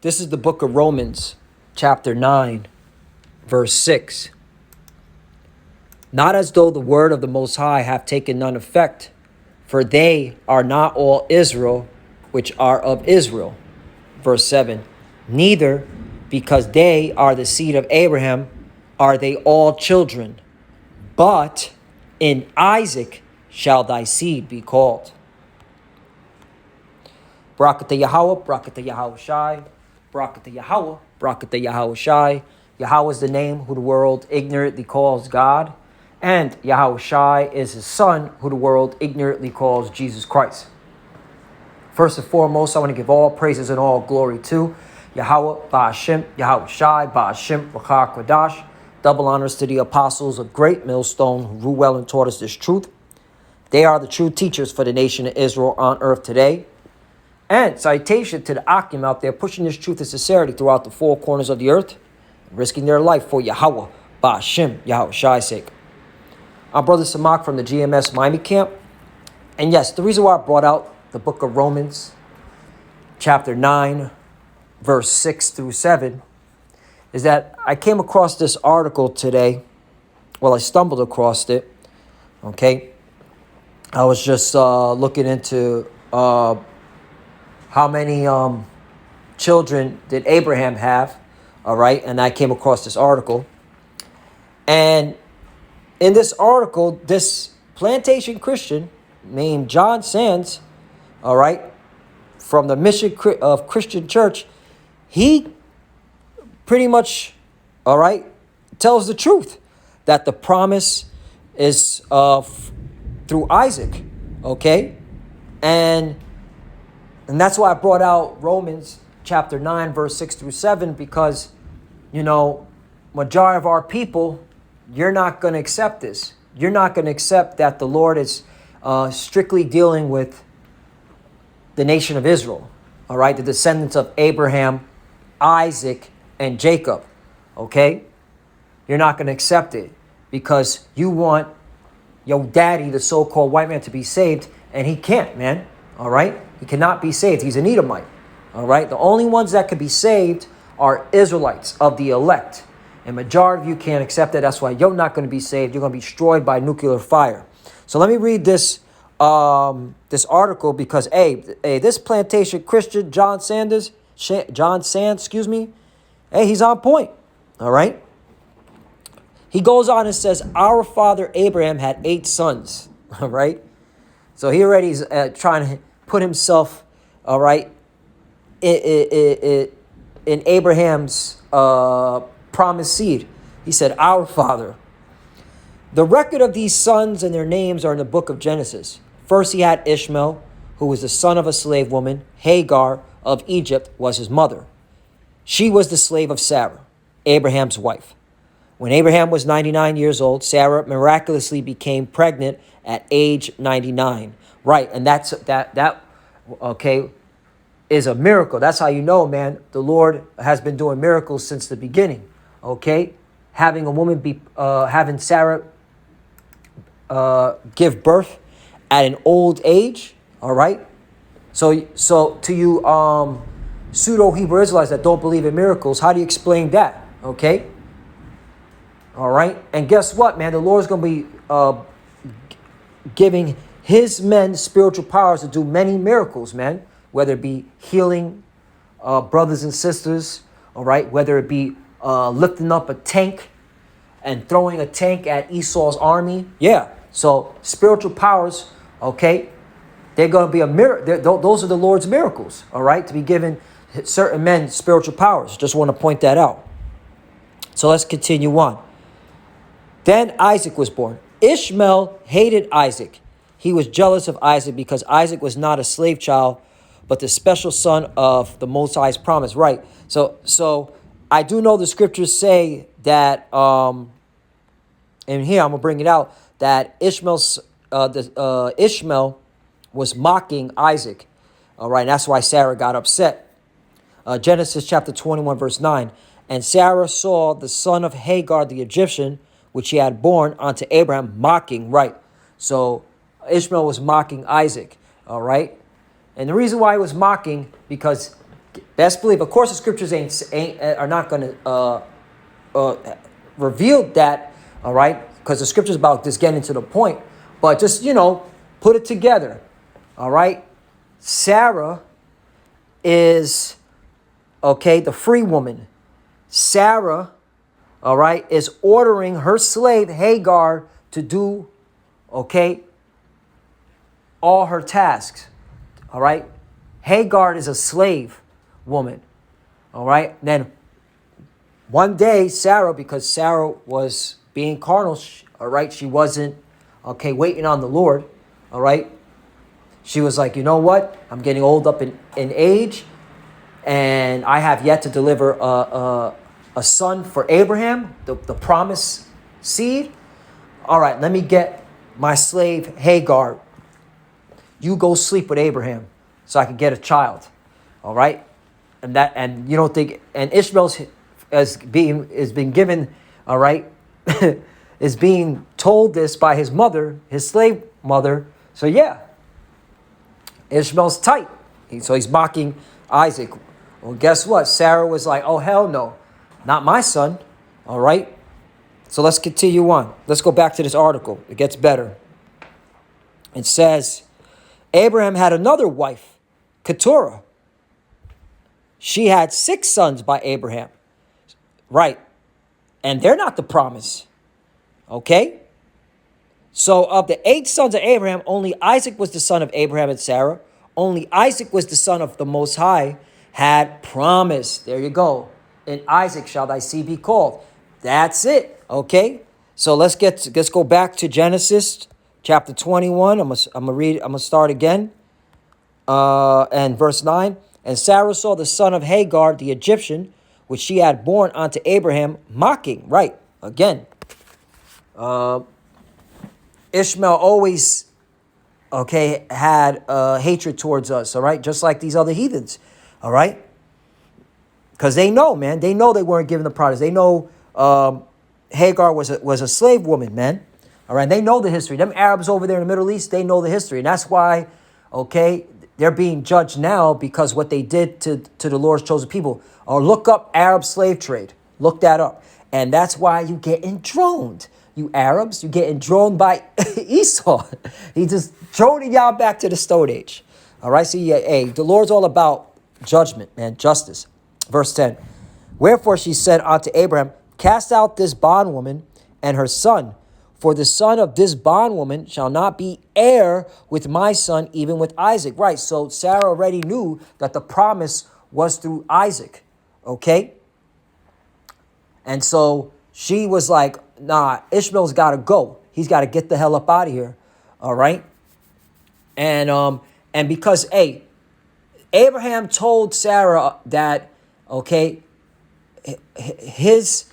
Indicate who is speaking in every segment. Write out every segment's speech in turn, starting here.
Speaker 1: This is the book of Romans, chapter 9, verse 6. Not as though the word of the Most High have taken none effect, for they are not all Israel which are of Israel. Verse 7. Neither, because they are the seed of Abraham, are they all children, but in Isaac shall thy seed be called. Barakatah Yahweh, Barakatah Yahweh Shai, Barakatah Yahweh, Barakatah Yahweh Shai. Yahweh is the name who the world ignorantly calls God, and Yahweh Shai is his son who the world ignorantly calls Jesus Christ. First and foremost, I want to give all praises and all glory to Yahweh, Ba'ashem, Yahweh Shai, Ba'ashem, V'char Kodash. Double honors to the apostles of Great Millstone who rule well and taught us this truth. They are the true teachers for the nation of Israel on earth today. And citation to the Akim out there pushing this truth and sincerity throughout the four corners of the earth, risking their life for Yahweh, Ba'ashem, Yahweh Shai's sake. I'm Brother Samak from the GMS Miami camp. And yes, the reason why I brought out the book of Romans, chapter 9, verse 6 through 7, is that I came across this article today. Well, I stumbled across it, okay? I was just looking into how many children did Abraham have, all right? And I came across this article. And in this article, this plantation Christian named John Sands, all right, from the Mission of Christian Church, he pretty much, all right, tells the truth that the promise is through Isaac, okay? And that's why I brought out Romans chapter 9, verse 6 through 7, because, you know, majority of our people, you're not going to accept this. You're not going to accept that the Lord is strictly dealing with the nation of Israel, all right, the descendants of Abraham, Isaac, and Jacob, okay? You're not going to accept it because you want your daddy, the so-called white man, to be saved, and he can't, man, all right? He cannot be saved. He's an Edomite, all right? The only ones that could be saved are Israelites of the elect, and majority of you can't accept that. That's why you're not going to be saved. You're going to be destroyed by nuclear fire. So let me read this this article because, this plantation Christian, John Sands, he's on point, all right? He goes on and says, our father Abraham had 8 sons, all right? So he already is trying to put himself, all right, in Abraham's promised seed. He said, our father. The record of these sons and their names are in the book of Genesis. First he had Ishmael, who was the son of a slave woman. Hagar of Egypt was his mother. She was the slave of Sarah, Abraham's wife. When Abraham was 99 years old, Sarah miraculously became pregnant at age 99. Right, and that is a miracle. That's how you know, man, the Lord has been doing miracles since the beginning. Okay, having a woman having Sarah give birth at an old age. All right, so to you pseudo Hebrew Israelites that don't believe in miracles, how do you explain that? Okay, all right, and guess what, man? The Lord's going to be giving his men spiritual powers to do many miracles, man, whether it be healing brothers and sisters, all right, whether it be lifting up a tank and throwing a tank at Esau's army. Yeah, so spiritual powers, okay, they're going to be a miracle. Those are the Lord's miracles, all right, to be given certain men spiritual powers. Just want to point that out. So let's continue on. Then Isaac was born. Ishmael hated Isaac. He was jealous of Isaac because Isaac was not a slave child, but the special son of the Most High's promise. Right. So I do know the scriptures say that, and here I'm gonna bring it out, that Ishmael was mocking Isaac. All right. And that's why Sarah got upset. Genesis chapter 21, verse 9. And Sarah saw the son of Hagar the Egyptian, which he had born unto Abraham, mocking. Right. So Ishmael was mocking Isaac. All right. And the reason why he was mocking, because Best believe. Of course, the scriptures are not going to reveal that. All right, because the scriptures about this getting to the point. But just put it together. All right, Sarah is the free woman. Sarah, all right, is ordering her slave Hagar to do all her tasks. All right, Hagar is a slave woman. All right, then one day Sarah, because Sarah was being carnal, all right, she wasn't waiting on the Lord. All right, she was like, you know what, I'm getting old up in age, and I have yet to deliver a son for Abraham, the promised seed. All right, let me get my slave Hagar. You go sleep with Abraham so I can get a child. All right, and you don't think, and Ishmael's is being given, all right, is being told this by his mother, his slave mother. So yeah, Ishmael's tight. So he's mocking Isaac. Well, guess what? Sarah was like, oh, hell no, not my son. All right. So let's continue on. Let's go back to this article. It gets better. It says, Abraham had another wife, Keturah. She had 6 sons by Abraham. Right. And they're not the promise. Okay. So of the 8 sons of Abraham, only Isaac was the son of Abraham and Sarah. Only Isaac was the son of the Most High, had promise. There you go. In Isaac shall thy seed be called. That's it. Okay. So let's go back to Genesis chapter 21. I'm gonna start again. And verse 9. And Sarah saw the son of Hagar, the Egyptian, which she had borne unto Abraham, mocking. Right. Again. Ishmael always, had hatred towards us, all right? Just like these other heathens, all right? Because they know, man. They know they weren't given the promise. They know Hagar was a slave woman, man. All right? They know the history. Them Arabs over there in the Middle East, they know the history. And that's why, they're being judged now because what they did to the Lord's chosen people. Or look up Arab slave trade. Look that up. And that's why you getting droned. You Arabs, you getting droned by Esau. He just droning y'all back to the Stone Age. All right, see, the Lord's all about judgment, man, justice. Verse 10. Wherefore she said unto Abraham, cast out this bondwoman and her son, for the son of this bondwoman shall not be heir with my son, even with Isaac. Right, so Sarah already knew that the promise was through Isaac, okay? And so she was like, nah, Ishmael's got to go. He's got to get the hell up out of here. All right. And because, Abraham told Sarah that, his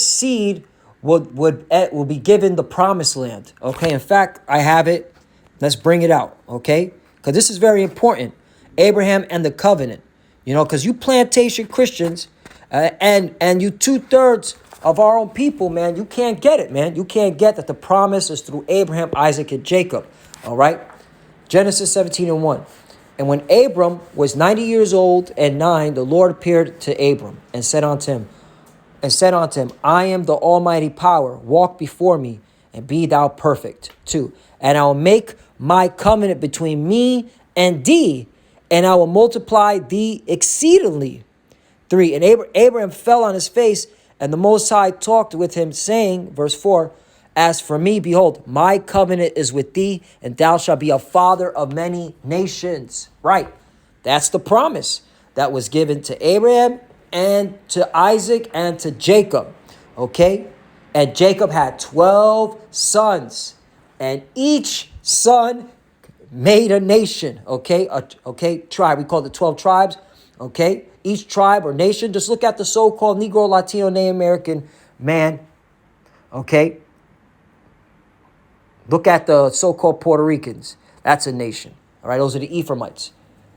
Speaker 1: seed will be given the promised land. Okay. In fact, I have it. Let's bring it out. Okay. Because this is very important. Abraham and the covenant, because you plantation Christians, and you 2/3 of our own people, man, you can't get it, man. You can't get that the promise is through Abraham, Isaac, and Jacob. All right. Genesis 17:1. And when Abram was 90 years old and 9, the Lord appeared to Abram and said unto him, I am the almighty power. Walk before me and be thou perfect. 2. And I will make my covenant between me and thee, and I will multiply thee exceedingly. 3. And Abraham fell on his face, and the Most High talked with him, saying, verse 4, as for me, behold, my covenant is with thee, and thou shalt be a father of many nations. Right. That's the promise that was given to Abraham and to Isaac and to Jacob. Okay. And Jacob had 12 sons, and each son made a nation. Okay. Tribe. We call it 12 tribes. Okay. Each tribe or nation. Just look at the so-called Negro, Latino, Native American man. Okay. Look at the so-called Puerto Ricans. That's a nation. All right. Those are the Ephraimites.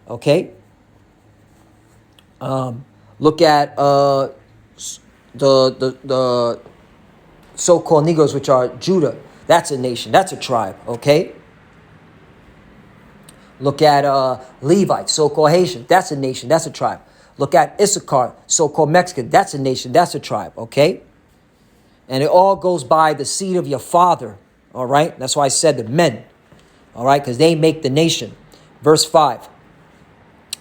Speaker 1: Okay. Look at the so-called Negroes, which are Judah. That's a nation. That's a tribe. Okay. Look at Levites, so-called Haitian. That's a nation. That's a tribe. Look at Issachar, so-called Mexican. That's a nation. That's a tribe. Okay? And it all goes by the seed of your father. All right? That's why I said the men. All right? Because they make the nation. Verse 5.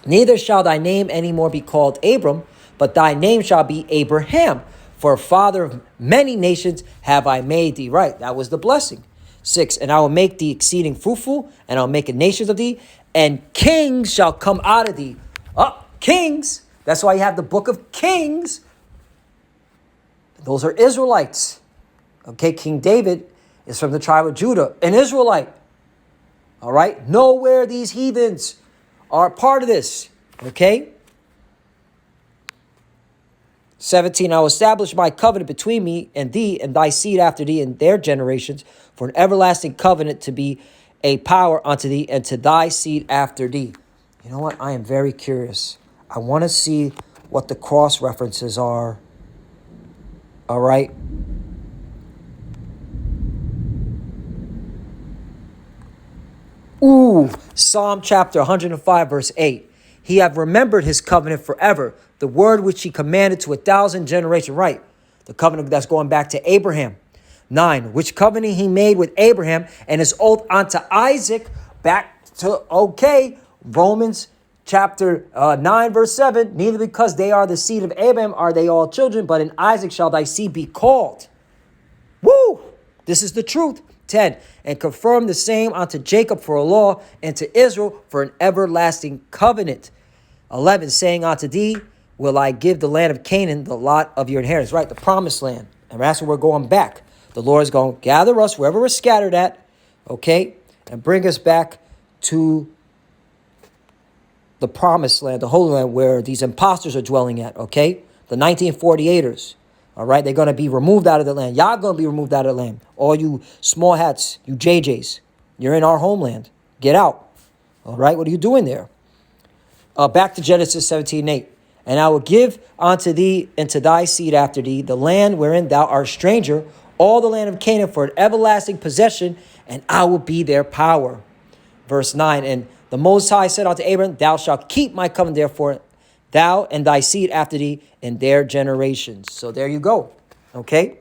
Speaker 1: Neither shall thy name any more be called Abram, but thy name shall be Abraham. For father of many nations have I made thee. Right? That was the blessing. 6, and I will make thee exceeding fruitful, and I'll make a nation of thee, and kings shall come out of thee. Kings. That's why you have the book of Kings. Those are Israelites. Okay, King David is from the tribe of Judah, an Israelite. All right, nowhere these heathens are part of this. Okay. 17, I will establish my covenant between me and thee and thy seed after thee and their generations for an everlasting covenant to be a power unto thee and to thy seed after thee. You know what? I am very curious. I want to see what the cross references are. All right. Psalm chapter 105, verse 8. He have remembered his covenant forever, the word which he commanded to 1,000 generations. Right, the covenant that's going back to Abraham. 9, which covenant he made with Abraham and his oath unto Isaac. Back to, Romans chapter 9, verse 7. Neither because they are the seed of Abraham are they all children, but in Isaac shall thy seed be called. Woo! This is the truth. 10, and confirm the same unto Jacob for a law, and to Israel for an everlasting covenant. 11, saying unto thee, will I give the land of Canaan, the lot of your inheritance. Right, the promised land. And that's where we're going back. The Lord is going to gather us wherever we're scattered at, okay, and bring us back to the promised land, the Holy Land, where these imposters are dwelling at, okay? The 1948ers. All right, they're going to be removed out of the land. Y'all going to be removed out of the land. All you small hats, you JJs, you're in our homeland. Get out. All right, what are you doing there? Back to Genesis 17:8. And I will give unto thee and to thy seed after thee the land wherein thou art stranger, all the land of Canaan for an everlasting possession, and I will be their power. Verse 9, and the Most High said unto Abraham, thou shalt keep my covenant, therefore, thou and thy seed after thee in their generations. So there you go. Okay?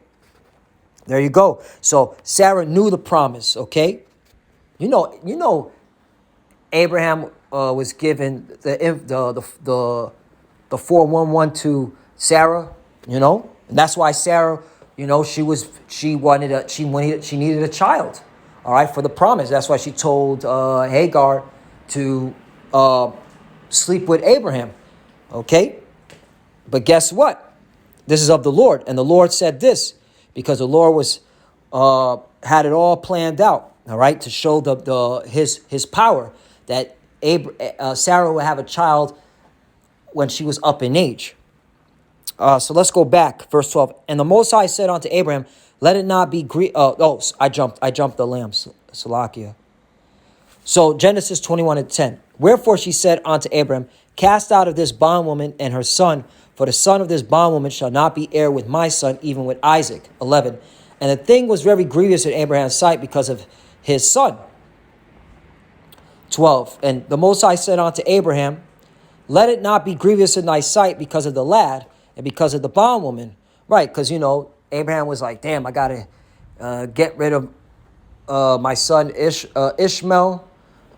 Speaker 1: There you go. So Sarah knew the promise. Okay? You know, Abraham was given the 411 to Sarah. You know, and that's why Sarah, you know, she needed a child. All right, for the promise. That's why she told Hagar to sleep with Abraham. Okay? But guess what? This is of the Lord. And the Lord said this because the Lord was had it all planned out, all right, to show his power, that Sarah would have a child when she was up in age. So let's go back, verse 12. And the Most High said unto Abraham, let it not be I jumped the lamb, Salakia. So Genesis 21:10. Wherefore she said unto Abraham, cast out of this bondwoman and her son, for the son of this bondwoman shall not be heir with my son, even with Isaac. 11. And the thing was very grievous in Abraham's sight because of his son. 12. And the Most High said unto Abraham, let it not be grievous in thy sight because of the lad and because of the bondwoman. Right, because, you know, Abraham was like, damn, I got to get rid of my son Ishmael,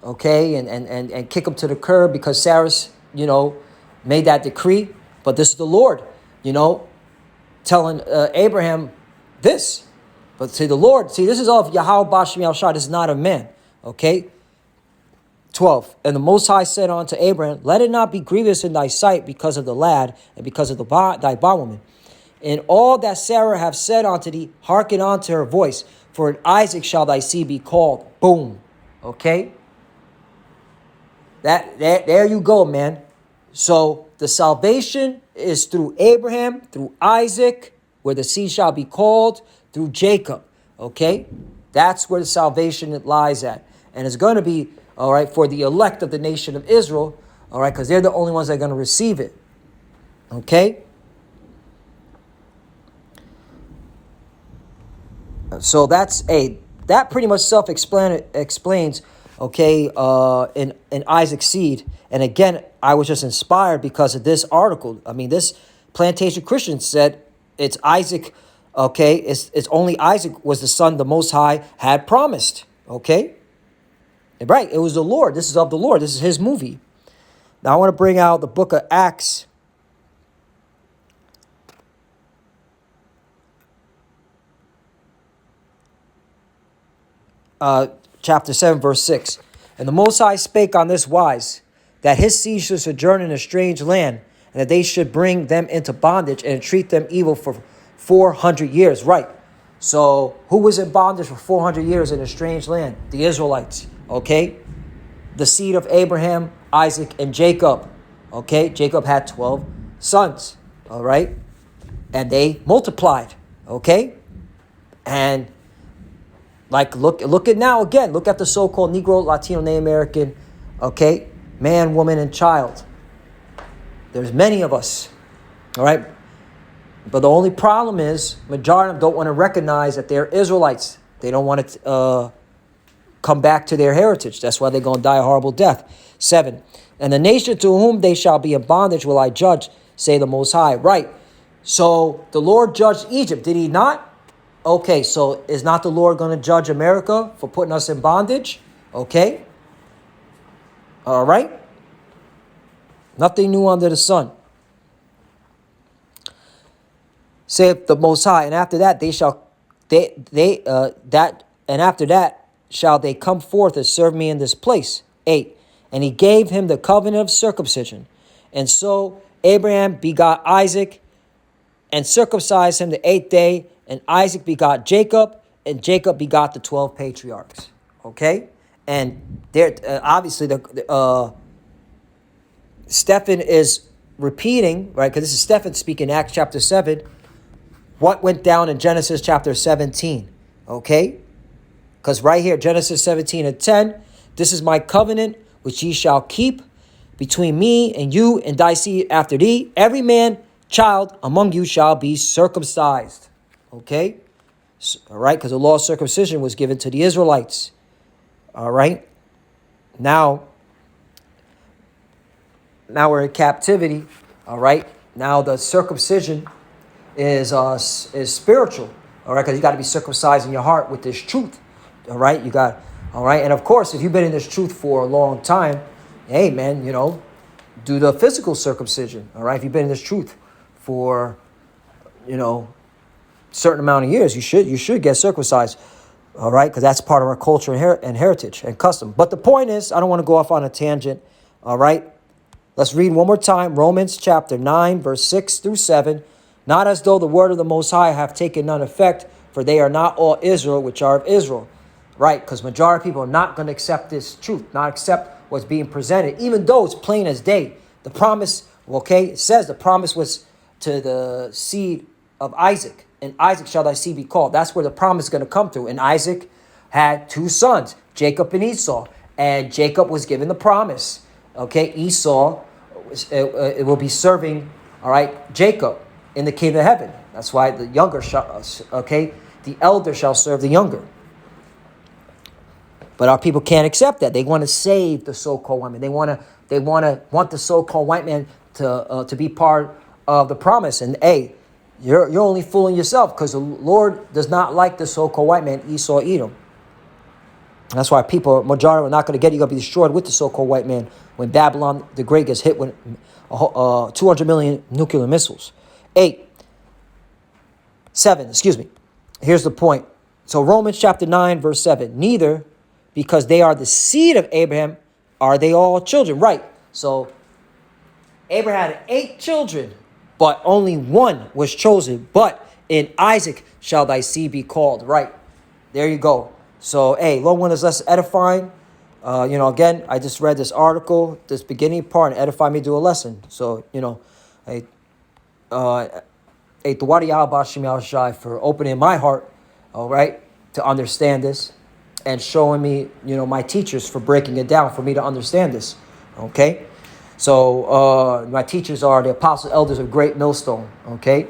Speaker 1: okay, and kick him to the curb because Sarah's, you know, made that decree. But this is the Lord, you know, telling Abraham this. But see, the Lord, this is of Yahweh Bashem Yahushua. This is not of man, okay? 12. And the Most High said unto Abraham, let it not be grievous in thy sight because of the lad and because of thy bondwoman. In all that Sarah have said unto thee, hearken unto her voice, for in Isaac shall thy seed be called. Boom. Okay? There you go, man. So the salvation is through Abraham, through Isaac, where the seed shall be called, through Jacob. Okay? That's where the salvation lies at. And it's going to be, all right, for the elect of the nation of Israel, all right, because they're the only ones that are going to receive it. Okay? So that pretty much explains okay, in Isaac's seed. And again, I was just inspired because of this article. I mean, this Plantation Christian said it's Isaac, okay, it's only Isaac was the son the Most High had promised, okay? Right, it was the Lord. This is of the Lord. This is his movie. Now I want to bring out the book of Acts. Chapter 7, verse 6. And the Most High spake on this wise, that his seed should sojourn in a strange land, and that they should bring them into bondage and treat them evil for 400 years. Right. So who was in bondage for 400 years in a strange land? The Israelites. Okay. The seed of Abraham, Isaac, and Jacob. Okay. Jacob had 12 sons. All right. And they multiplied. Okay. And like, look at now again. Look at the so-called Negro, Latino, Native American, okay, man, woman, and child. There's many of us, all right? But the only problem is majority of them don't want to recognize that they're Israelites. They don't want to come back to their heritage. That's why they're going to die a horrible death. 7. And the nation to whom they shall be in bondage will I judge, say the Most High. Right. So the Lord judged Egypt, did he not? Okay, so is not the Lord going to judge America for putting us in bondage? Okay. All right. Nothing new under the sun. Saith the Most High, and after that after that shall they come forth and serve me in this place. 8. And he gave him the covenant of circumcision. And so Abraham begot Isaac and circumcised him the 8th day. And Isaac begot Jacob, and Jacob begot the 12 patriarchs. Okay? And there, obviously, Stephen is repeating, right? Because this is Stephen speaking, Acts chapter 7, what went down in Genesis chapter 17. Okay? Because right here, Genesis 17 and 10, this is my covenant which ye shall keep between me and you and thy seed after thee. Every man, child among you shall be circumcised. Okay, all right, because the law of circumcision was given to the Israelites. All right, now we're in captivity. All right, now the circumcision is spiritual. All right, because you got to be circumcised in your heart with this truth. All right, you got, all right, and of course, if you've been in this truth for a long time, hey man, do the physical circumcision. All right, if you've been in this truth for, certain amount of years, you should get circumcised, all right, because that's part of our culture and heritage and custom. But the point is, I don't want to go off on a tangent, all right. Let's read one more time, Romans chapter 9, verse 6 through 7. Not as though the word of the Most High have taken none effect, for they are not all Israel which are of Israel, right? Because majority of people are not going to accept this truth, not accept what's being presented, even though it's plain as day. The promise, okay, it says the promise was to the seed of Isaac. And Isaac shall thy seed be called. That's where the promise is going to come through. And Isaac had 2 sons, Jacob and Esau. And Jacob was given the promise. Okay, Esau it will be serving, all right, Jacob in the kingdom of heaven. That's why the younger shall, okay, the elder shall serve the younger. But our people can't accept that. They want to save the so-called white man. They want the so-called white man to be part of the promise. And hey, you're only fooling yourself, because the Lord does not like the so-called white man, Esau, Edom. That's why majority are not going to get it. You're going to be destroyed with the so-called white man when Babylon the Great gets hit with 200 million nuclear missiles. 7, Here's the point. So Romans chapter 9, verse 7. Neither, because they are the seed of Abraham, are they all children. Right. So Abraham had 8 children, but only one was chosen. But in Isaac shall thy seed be called. Right. There you go. So, hey, Lord, when it's less edifying, again, I just read this article, this beginning part, and edify me to a lesson. So, hey, Tawadi Al-Bashim Al-Shai for opening my heart, all right, to understand this, and showing me, my teachers for breaking it down for me to understand this, okay? So, my teachers are the apostle elders of Great Millstone, okay?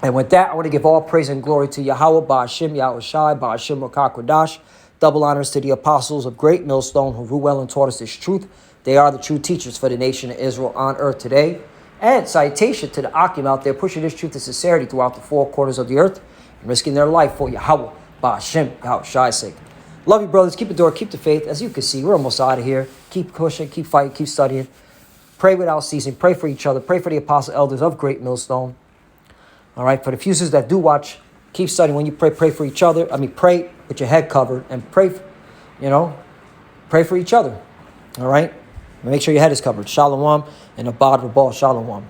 Speaker 1: And with that, I want to give all praise and glory to Yahweh, Ba'ashim, Yahushai, Ba'ashim, Rakakwadash, Double honors to the apostles of Great Millstone who rule well and taught us this truth. They are the true teachers for the nation of Israel on earth today. And citation to the Akim out there pushing this truth and sincerity throughout the four corners of the earth and risking their life for Yahweh, Ba'ashem, Yahushai's sake. Love you, brothers. Keep the door, keep the faith. As you can see, we're almost out of here. Keep pushing, keep fighting, keep studying. Pray without ceasing. Pray for each other. Pray for the apostle elders of Great Millstone. All right, for the fusers that do watch, keep studying. When you pray, pray for each other. Pray with your head covered and pray, pray for each other. All right? Make sure your head is covered. Shalom and abad rabal. Shalom.